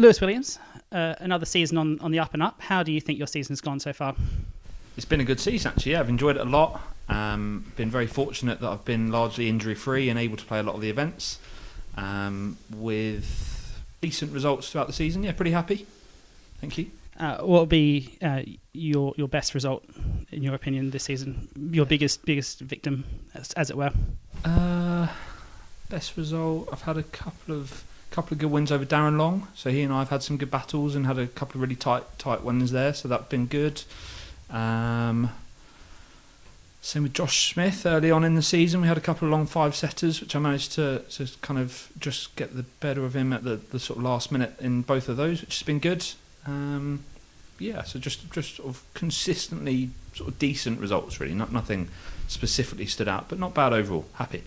Lewis Williams, another season on the up and up. How do you think your season's gone so far? It's been a good season, actually. Yeah, I've enjoyed it a lot. Been very fortunate that I've been largely injury-free and able to play a lot of the events with decent results throughout the season. Yeah, pretty happy. Thank you. What would be your best result, in your opinion, this season? Your biggest victim, as it were? Best result, I've had a couple of good wins over Darren Long. So he and I have had some good battles and had a couple of really tight wins there. So that's been good. Same with Josh Smith early on in the season. We had a couple of long 5-setters, which I managed to kind of just get the better of him at the sort of last minute in both of those, which has been good. So just sort of consistently sort of decent results, really. Nothing specifically stood out, but not bad overall. Happy.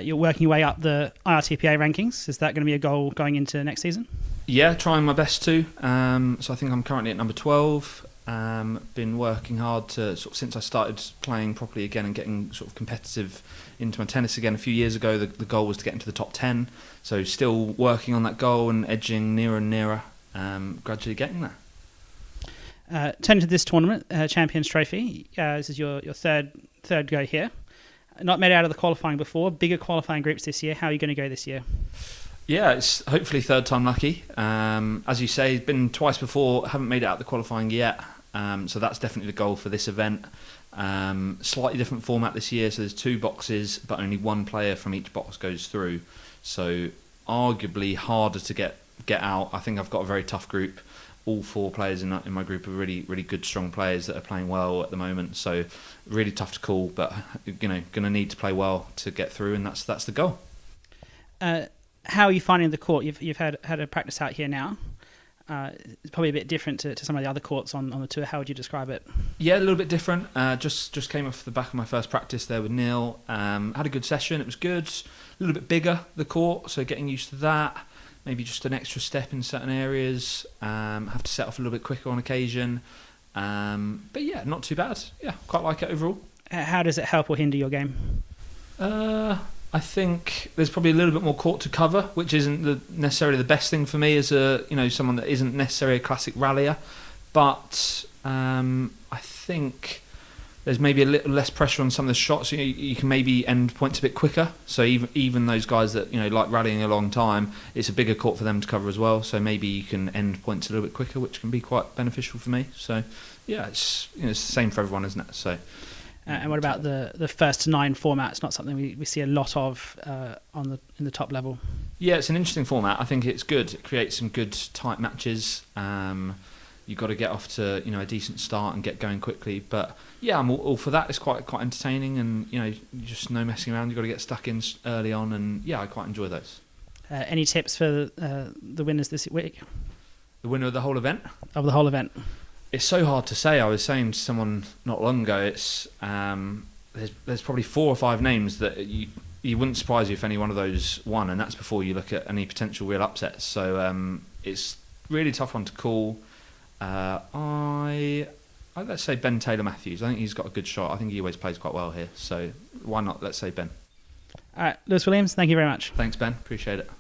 You're working your way up the IRTPA rankings. Is that going to be a goal going into next season? Yeah, trying my best to. So I think I'm currently at number 12. Been working hard to sort of since I started playing properly again and getting sort of competitive into my tennis again a few years ago. The goal was to get into the top 10. So still working on that goal and edging nearer and nearer. Gradually getting there. Turning to this tournament, Champions Trophy. This is your third go here. Not made out of the qualifying before. Bigger qualifying groups this year. How are you going to go this year? Yeah, it's hopefully third time lucky. As you say, been twice before. Haven't made it out the qualifying yet. So that's definitely the goal for this event. Slightly different format this year. So there's 2 boxes, but only 1 player from each box goes through. So arguably harder to get out. I think I've got a very tough group. All 4 players in my group are really, really good, strong players that are playing well at the moment. So really tough to call, but going to need to play well to get through, and that's the goal. How are you finding the court? You've had a practice out here now. It's probably a bit different to some of the other courts on the tour. How would you describe it? Yeah, a little bit different. Just came off the back of my first practice there with Neil. Had a good session. It was good. A little bit bigger, the court, so getting used to that. Maybe just an extra step in certain areas. Have to set off a little bit quicker on occasion. But yeah, not too bad. Yeah, quite like it overall. How does it help or hinder your game? I think there's probably a little bit more court to cover, which isn't necessarily the best thing for me as someone that isn't necessarily a classic rallier. But I think there's maybe a little less pressure on some of the shots. You can maybe end points a bit quicker. So even those guys that like rallying a long time, it's a bigger court for them to cover as well. So maybe you can end points a little bit quicker, which can be quite beneficial for me. So yeah, it's the same for everyone, isn't it? So. And what about the first to 9 format? It's not something we see a lot of in the top level. Yeah, it's an interesting format. I think it's good. It creates some good tight matches. You've got to get off to a decent start and get going quickly. But yeah, I'm all for that. It's quite entertaining, and just no messing around. You've got to get stuck in early on, and yeah, I quite enjoy those. Any tips for the winners this week? The winner of the whole event? Of the whole event. It's so hard to say. I was saying to someone not long ago, it's there's probably 4 or 5 names that you wouldn't surprise you if any one of those won, and that's before you look at any potential real upsets. So it's really tough one to call. Let's say Ben Taylor Matthews. I think he's got a good shot. I think he always plays quite well here. So why not? Let's say Ben. All right, Lewis Williams, thank you very much. Thanks, Ben. Appreciate it.